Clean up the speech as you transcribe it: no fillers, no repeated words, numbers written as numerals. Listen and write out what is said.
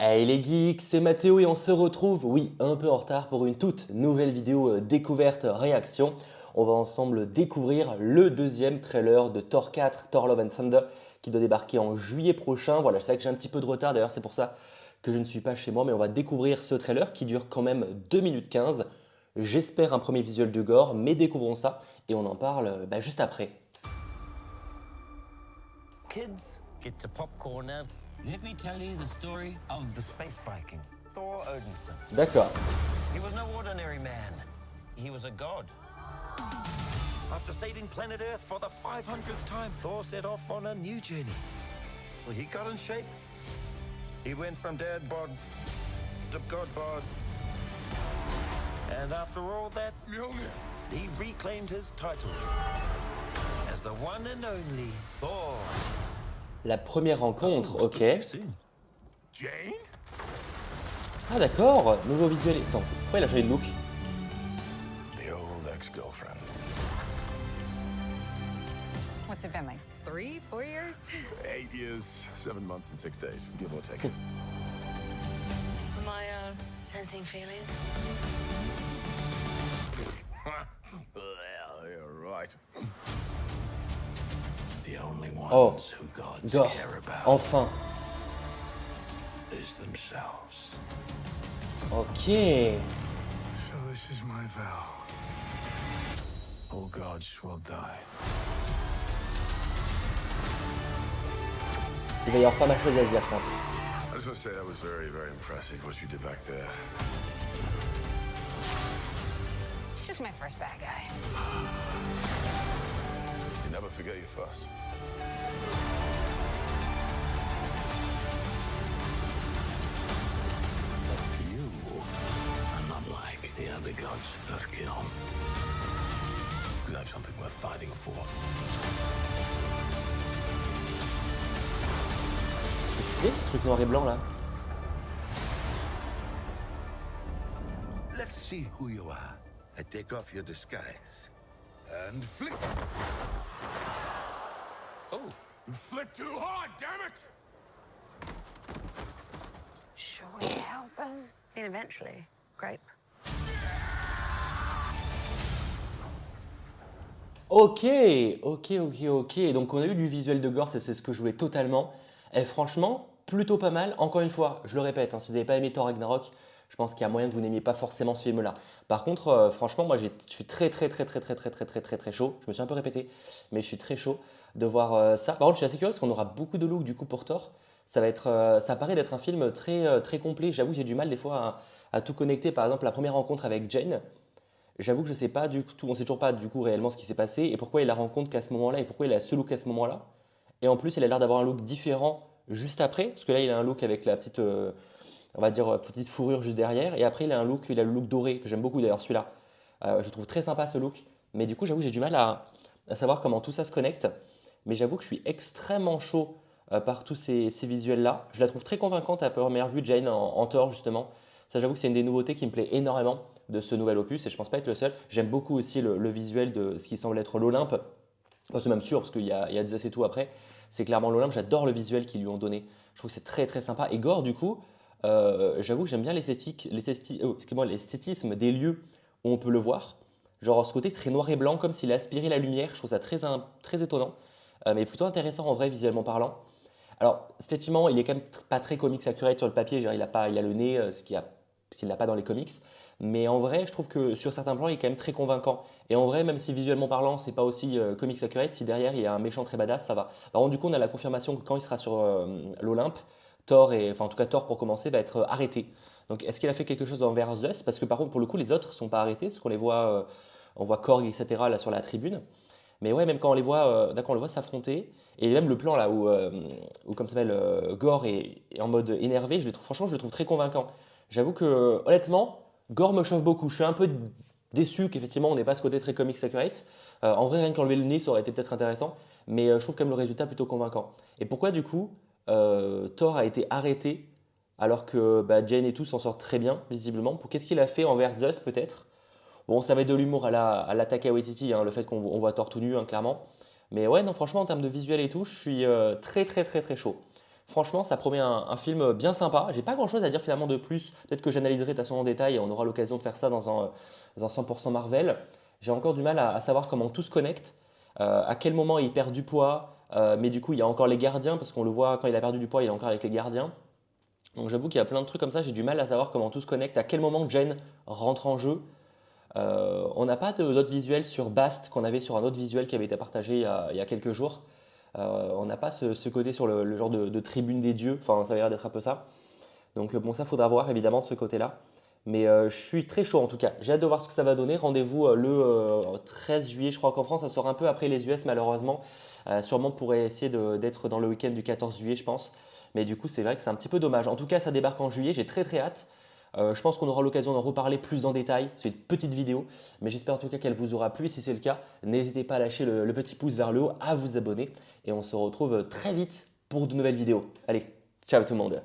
Hey les geeks, c'est Mathéo et on se retrouve, oui, un peu en retard pour une toute nouvelle vidéo découverte réaction. On va ensemble découvrir le deuxième trailer de Thor 4, Thor Love and Thunder, qui doit débarquer en juillet prochain. Voilà, c'est vrai que j'ai un petit peu de retard, d'ailleurs c'est pour ça que je ne suis pas chez moi, mais on va découvrir ce trailer qui dure quand même 2 minutes 15. J'espère un premier visuel de gore, mais découvrons ça et on en parle juste après. Kids, get your popcorn now. Let me tell you the story of the space Viking, Thor Odinson. D'accord. He was no ordinary man. He was a god. After saving planet Earth for the 500th time, Thor set off on a new journey. Well, he got in shape. He went from dad bod to god bod. And after all that, he reclaimed his title as the one and only Thor. La première rencontre, ok. Jane? Ah d'accord, nouveau visuel. Attends, pourquoi il a changé de look? The old ex-girlfriend. What's it been like? 3, 4 years? 8 years, 7 months, and 6 days, give or take. Am I sensing feelings? Well, you're right. The only ones Oh, who gods Gore, care about enfin. is themselves. Ok. So this is my vow. All gods will die. Il va y avoir pas mal de choses à dire, je pense. I just want to say that was very, very impressive what you did back there. It's just my first bad guy. You never forget your first. You are not like the other gods of kill. Because I have something worth fighting for. C'est stylé ce truc noir et blanc là. Let's see who you are. I take off your disguise. And flick. You flick too hard, damn it! Should we help him? And eventually, grape. Ok, ok. Donc on a eu du visuel de gore, c'est ce que je voulais totalement. Et franchement, plutôt pas mal. Encore une fois, je le répète, si vous n'avez pas aimé Thor Ragnarok, je pense qu'il y a moyen que vous n'aimiez pas forcément ce film-là. Par contre, franchement, moi je suis très chaud. Je me suis un peu répété, mais je suis très chaud de voir ça. Par contre, je suis assez curieux parce qu'on aura beaucoup de looks du coup pour Thor. Ça paraît d'être un film très complet. J'avoue, j'ai du mal des fois à tout connecter. Par exemple, la première rencontre avec Jane. J'avoue que je sais pas du tout, on sait toujours pas du coup réellement ce qui s'est passé et pourquoi il la rencontre qu'à ce moment-là et pourquoi il a ce look à ce moment-là. Et en plus, il a l'air d'avoir un look différent juste après, parce que là, il a un look avec la petite, on va dire, petite fourrure juste derrière. Et après, il a le look doré, que j'aime beaucoup d'ailleurs celui-là. Je trouve très sympa ce look. Mais du coup, j'avoue que j'ai du mal à savoir comment tout ça se connecte. Mais j'avoue que je suis extrêmement chaud par tous ces visuels-là. Je la trouve très convaincante à première vue, Jane, en Thor, justement. Ça, j'avoue que c'est une des nouveautés qui me plaît énormément de ce nouvel opus et je pense pas être le seul. J'aime beaucoup aussi le visuel de ce qui semble être l'Olympe. Enfin, c'est même sûr parce qu'il y a Zeus et tout après. C'est clairement l'Olympe. J'adore le visuel qu'ils lui ont donné. Je trouve que c'est très sympa. Et Gore, du coup, j'avoue que j'aime bien l'esthétisme des lieux où on peut le voir. Genre ce côté très noir et blanc, comme s'il a aspiré la lumière. Je trouve ça très étonnant, mais plutôt intéressant en vrai, visuellement parlant. Alors, effectivement, il est quand même pas très comics accurate sur le papier. Genre, il a le nez, ce qu'il n'a pas dans les comics. Mais en vrai, je trouve que sur certains plans, il est quand même très convaincant. Et en vrai, même si visuellement parlant, c'est pas aussi comics accurate, si derrière il y a un méchant très badass, ça va. Par contre, du coup, on a la confirmation que quand il sera sur l'Olympe, enfin en tout cas Thor pour commencer, va être arrêté. Donc, est-ce qu'il a fait quelque chose envers Zeus? Parce que par contre, pour le coup, les autres sont pas arrêtés, parce qu'on les voit, on voit Korg, etc. là sur la tribune. Mais ouais, même quand on les voit, d'accord, on le voit s'affronter. Et même le plan là où comme ça s'appelle, Gore est en mode énervé, franchement, je le trouve très convaincant. J'avoue que, honnêtement, Gore me chauffe beaucoup. Je suis un peu déçu qu'effectivement on n'ait pas ce côté très comics accurate. En vrai, rien qu'enlever le nez, ça aurait été peut-être intéressant. Mais je trouve quand même le résultat plutôt convaincant. Et pourquoi du coup Thor a été arrêté alors que Jane et tout s'en sortent très bien, visiblement? Qu'est-ce qu'il a fait envers Zeus peut-être? Bon, ça va être de l'humour à la Taika Waititi, hein, le fait qu'on voit Thor tout nu, hein, clairement. Mais ouais, non, franchement, en termes de visuel et tout, je suis très chaud. Franchement, ça promet un film bien sympa. J'ai pas grand chose à dire finalement de plus. Peut-être que j'analyserai de toute façon en détail et on aura l'occasion de faire ça dans un 100% Marvel. J'ai encore du mal à savoir comment tout se connecte, à quel moment il perd du poids. Mais du coup, il y a encore les gardiens parce qu'on le voit quand il a perdu du poids, il est encore avec les gardiens. Donc j'avoue qu'il y a plein de trucs comme ça. J'ai du mal à savoir comment tout se connecte, à quel moment Jane rentre en jeu. On n'a pas d'autres visuels sur Bast qu'on avait sur un autre visuel qui avait été partagé il y a quelques jours. On n'a pas ce côté sur le genre de tribune des dieux, enfin ça a l'air d'être un peu ça. Donc bon, ça faudra voir évidemment de ce côté-là. Mais je suis très chaud en tout cas. J'ai hâte de voir ce que ça va donner. Rendez-vous le 13 juillet, je crois qu'en France ça sort un peu après les US malheureusement. Sûrement pour essayer d'être dans le week-end du 14 juillet je pense. Mais du coup c'est vrai que c'est un petit peu dommage. En tout cas ça débarque en juillet, j'ai très très hâte. Je pense qu'on aura l'occasion d'en reparler plus en détail. C'est une petite vidéo, mais j'espère en tout cas qu'elle vous aura plu. Et si c'est le cas, n'hésitez pas à lâcher le petit pouce vers le haut, à vous abonner. Et on se retrouve très vite pour de nouvelles vidéos. Allez, ciao tout le monde!